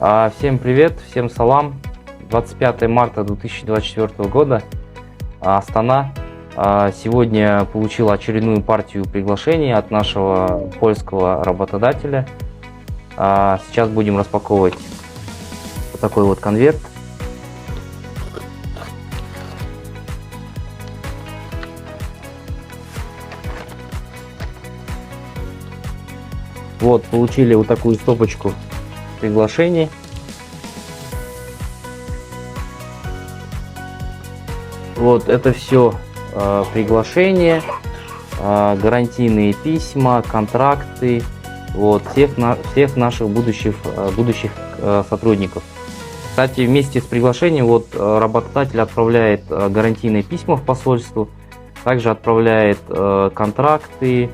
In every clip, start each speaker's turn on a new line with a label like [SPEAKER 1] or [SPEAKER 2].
[SPEAKER 1] Всем привет, всем салам. 25 марта 2024 года, Астана. Сегодня получил очередную партию приглашений от нашего польского работодателя. Сейчас будем распаковывать вот такой вот конверт. Вот, получили вот такую стопочку приглашений. Вот это все приглашения, гарантийные письма, контракты, вот, всех наших будущих сотрудников. Кстати, вместе с приглашением вот работодатель отправляет гарантийные письма в посольство, также отправляет контракты.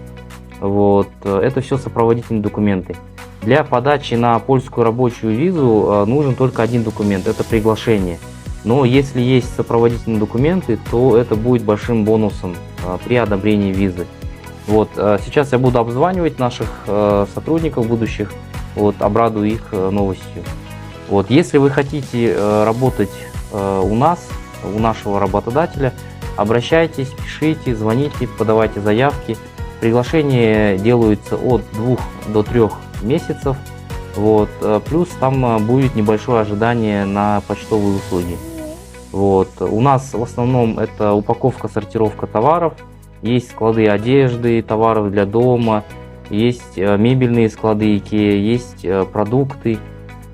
[SPEAKER 1] Вот, это все сопроводительные документы. Для подачи на польскую рабочую визу нужен только один документ, это приглашение. Но если есть сопроводительные документы, то это будет большим бонусом при одобрении визы. Вот, сейчас я буду обзванивать наших сотрудников будущих, вот, обрадую их новостью. Вот, если вы хотите работать у нас, у нашего работодателя, обращайтесь, пишите, звоните, подавайте заявки. Приглашения делаются от 2 до 3 месяцев. Вот, плюс там будет небольшое ожидание на почтовые услуги. Вот, у нас в основном это упаковка, сортировка товаров. Есть склады одежды, товаров для дома, есть мебельные склады IKEA, есть продукты.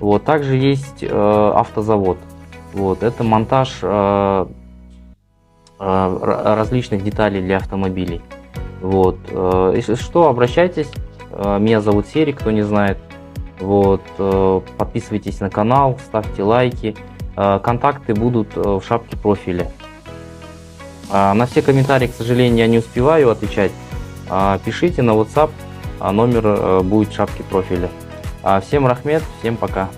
[SPEAKER 1] Вот, также есть автозавод. Вот, это монтаж различных деталей для автомобилей. Вот, если что, обращайтесь. Меня зовут Серик, кто не знает. Вот, подписывайтесь на канал, ставьте лайки. Контакты будут в шапке профиля. На все комментарии, к сожалению, я не успеваю отвечать. Пишите на WhatsApp, номер будет в шапке профиля. Всем рахмет, всем пока.